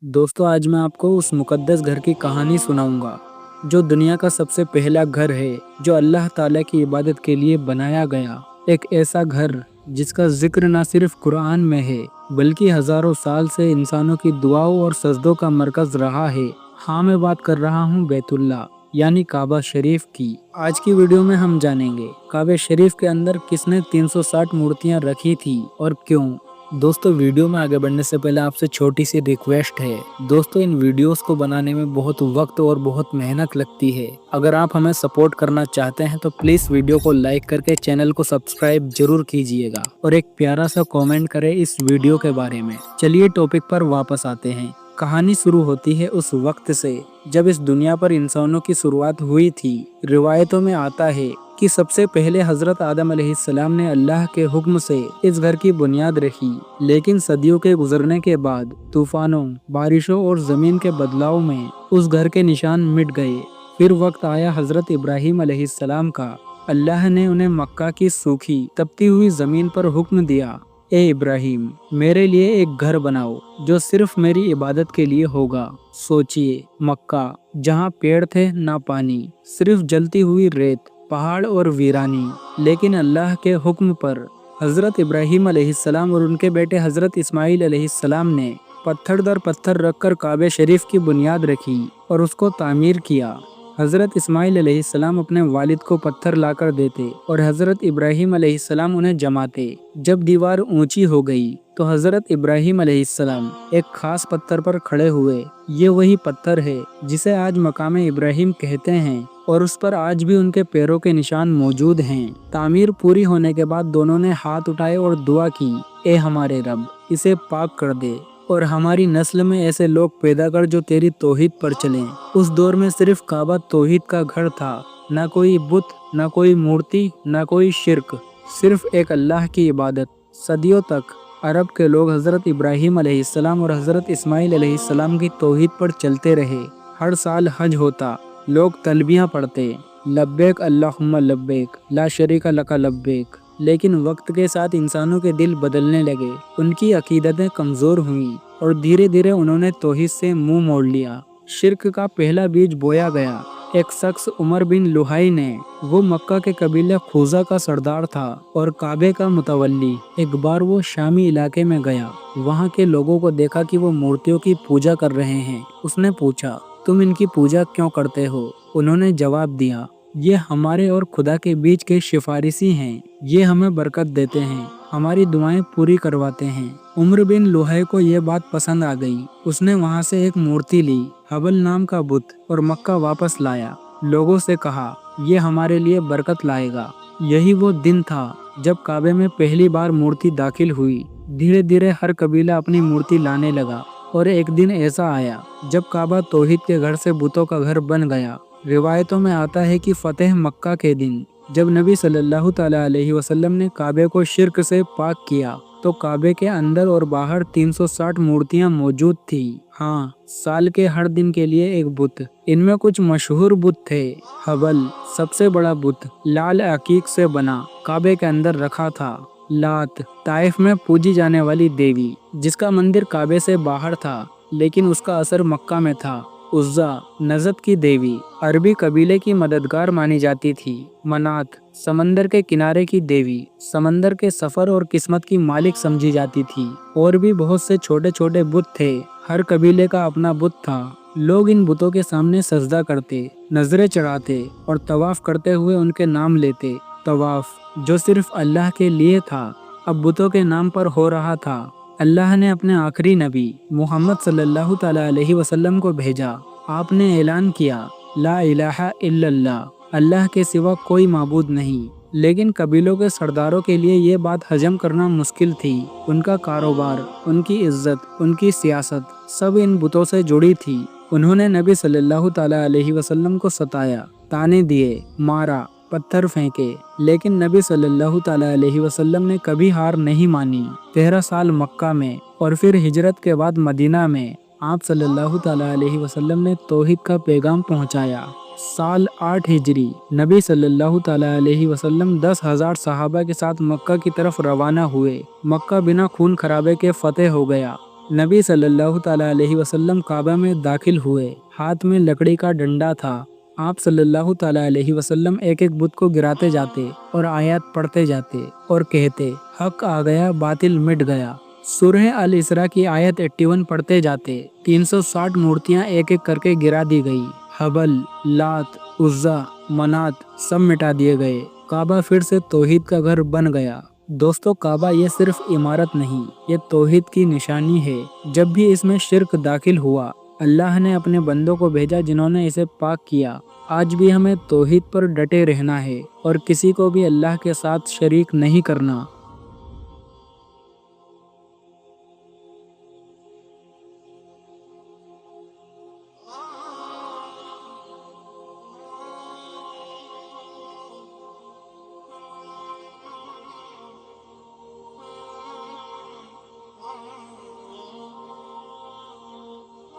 दोस्तों आज मैं आपको उस मुकद्दस घर की कहानी सुनाऊंगा जो दुनिया का सबसे पहला घर है जो अल्लाह ताला की इबादत के लिए बनाया गया। एक ऐसा घर जिसका जिक्र न सिर्फ कुरान में है बल्कि हजारों साल से इंसानों की दुआओं और सजदों का मरकज रहा है। हाँ, मैं बात कर रहा हूँ बैतुल्ला यानी काबा शरीफ की। आज की वीडियो में हम जानेंगे काबा शरीफ के अंदर किसने 360 मूर्तियाँ रखी थी और क्यों। दोस्तों वीडियो में आगे बढ़ने से पहले आपसे छोटी सी रिक्वेस्ट है। दोस्तों इन वीडियोस को बनाने में बहुत वक्त और बहुत मेहनत लगती है। अगर आप हमें सपोर्ट करना चाहते हैं तो प्लीज वीडियो को लाइक करके चैनल को सब्सक्राइब जरूर कीजिएगा और एक प्यारा सा कमेंट करें इस वीडियो के बारे में। चलिए टॉपिक पर वापस आते हैं। कहानी शुरू होती है उस वक्त से जब इस दुनिया पर इंसानों की शुरुआत हुई थी। रिवायतों में आता है कि सबसे पहले हजरत आदम अलैहिस्सलाम ने अल्लाह के हुक्म से इस घर की बुनियाद रखी, लेकिन सदियों के गुजरने के बाद तूफानों, बारिशों और जमीन के बदलाव में उस घर के निशान मिट गए। फिर वक्त आया हजरत इब्राहिम अलैहिस्सलाम का। अल्लाह ने उन्हें मक्का की सूखी तपती हुई जमीन पर हुक्म दिया, ए इब्राहिम मेरे लिए एक घर बनाओ जो सिर्फ मेरी इबादत के लिए होगा। सोचिए, मक्का जहाँ पेड़ थे ना पानी, सिर्फ जलती हुई रेत, पहाड़ और वीरानी, लेकिन अल्लाह के हुक्म पर हजरत इब्राहिम अलैहिस्सलाम और उनके बेटे हजरत इस्माइल अलैहिस्सलाम ने पत्थर दर पत्थर रखकर काबे शरीफ की बुनियाद रखी और उसको तामीर किया। हजरत इस्माइल अलैहिस्सलाम अपने वालिद को पत्थर लाकर देते और हजरत इब्राहिम अलैहिस्सलाम उन्हें जमाते। जब दीवार ऊंची हो गई तो हजरत इब्राहिम अलैहिस्सलाम एक खास पत्थर पर खड़े हुए। ये वही पत्थर है जिसे आज मकाम इब्राहिम कहते हैं और उस पर आज भी उनके पैरों के निशान मौजूद हैं। तामीर पूरी होने के बाद दोनों ने हाथ उठाए और दुआ की, ए हमारे रब इसे पाक कर दे और हमारी नस्ल में ऐसे लोग पैदा कर जो तेरी तौहीद पर चलें। उस दौर में सिर्फ काबा तौहीद का घर था, ना कोई बुत, ना कोई मूर्ति, ना कोई शिर्क, सिर्फ एक अल्लाह की इबादत। सदियों तक अरब के लोग हजरत इब्राहिम अलैहिस्सलाम और हजरत इस्माइल अलैहिस्सलाम की तौहीद पर चलते रहे। हर साल हज होता, लोग तलबियाँ पढ़ते, लब्बैक अल्लाहुम्मा लब्बैक ला शरीका लका लब्बैक। लेकिन वक्त के साथ इंसानों के दिल बदलने लगे, उनकी अकीदतें कमज़ोर हुईं और धीरे धीरे उन्होंने तौहीद से मुंह मोड़ लिया। शिर्क का पहला बीज बोया गया। एक शख्स उमर बिन लुहाई ने, वो मक्का के कबीले खुजा का सरदार था और काबे का मुतवल्ली। एक बार वो शामी इलाके में गया, वहाँ के लोगों को देखा कि वो मूर्तियों की पूजा कर रहे हैं। उसने पूछा, तुम इनकी पूजा क्यों करते हो? उन्होंने जवाब दिया, ये हमारे और खुदा के बीच के सिफारिशी हैं। ये हमें बरकत देते हैं, हमारी दुआएं पूरी करवाते हैं। उमर बिन लुहाई को ये बात पसंद आ गई। उसने वहाँ से एक मूर्ति ली, हबल नाम का बुत, और मक्का वापस लाया। लोगों से कहा, ये हमारे लिए बरकत लाएगा। यही वो दिन था जब काबे में पहली बार मूर्ति दाखिल हुई। धीरे धीरे हर कबीला अपनी मूर्ति लाने लगा और एक दिन ऐसा आया जब काबा तौहीद के घर से बुतों का घर बन गया। रिवायतों में आता है कि फतेह मक्का के दिन जब नबी सल्लल्लाहु तआला अलैहि वसल्लम ने काबे को शिर्क से पाक किया तो काबे के अंदर और बाहर 360 मूर्तियां मौजूद थी। हाँ, साल के हर दिन के लिए एक बुत। इनमें कुछ मशहूर बुत थे। हबल सबसे बड़ा बुत लाल अकीक से बना, काबे के अंदर रखा था। लात ताइफ में पूजी जाने वाली देवी जिसका मंदिर काबे से बाहर था लेकिन उसका असर मक्का में था। उज्जा नजद की देवी, अरबी कबीले की मददगार मानी जाती थी। मनात समंदर के किनारे की देवी, समंदर के सफर और किस्मत की मालिक समझी जाती थी। और भी बहुत से छोटे छोटे बुत थे, हर कबीले का अपना बुत था। लोग इन बुतों के सामने सजदा करते, नजरें चढ़ाते और तवाफ करते हुए उनके नाम लेते। तवाफ जो सिर्फ अल्लाह के लिए था अब बुतों के नाम पर हो रहा था। अल्लाह ने अपने आखिरी नबी मोहम्मद सल्लल्लाहु तआला अलैहि वसल्लम को भेजा। आपने ऐलान किया, ला इलाहा इल्लल्लाह, अल्लाह के सिवा कोई माबूद नहीं। लेकिन कबीलों के सरदारों के लिए ये बात हजम करना मुश्किल थी। उनका कारोबार, उनकी इज्जत, उनकी सियासत सब इन बुतों से जुड़ी थी। उन्होंने नबी सल्लल्लाहु तआला अलैहि वसल्लम को सताया, ताने दिए, मारा, पत्थर फेंके, लेकिन नबी सल्लल्लाहु तआला अलैहि वसल्लम ने कभी हार नहीं मानी। 13 साल मक्का में और फिर हिजरत के बाद मदीना में आप सल्लल्लाहु तआला अलैहि वसल्लम ने तौहीद का पैगाम पहुंचाया। साल 8 हिजरी नबी सल्लल्लाहु तआला अलैहि वसल्लम 10,000 सहाबा के साथ मक्का की तरफ रवाना हुए। मक्का बिना खून खराबे के फतेह हो गया। نبی صلی اللہ تعالیٰ علیہ وسلم کعبہ میں داخل ہوئے، ہاتھ میں لکڑی کا ڈنڈا تھا۔ آپ صلی اللہ تعالیٰ علیہ وسلم ایک ایک بت کو گراتے جاتے اور آیات پڑھتے جاتے اور کہتے، حق آ گیا، باطل مٹ گیا۔ سورہ الاسراء کی آیت 81 پڑھتے جاتے، 360 مورتیاں ایک ایک کر کے گرا دی گئی، حبل، لات، عزا، منات سب مٹا دیے گئے، کعبہ پھر سے توحید کا گھر بن گیا۔ دوستو، کعبہ یہ صرف عمارت نہیں، یہ توحید کی نشانی ہے۔ جب بھی اس میں شرک داخل ہوا، اللہ نے اپنے بندوں کو بھیجا جنہوں نے اسے پاک کیا۔ آج بھی ہمیں توحید پر ڈٹے رہنا ہے اور کسی کو بھی اللہ کے ساتھ شریک نہیں کرنا۔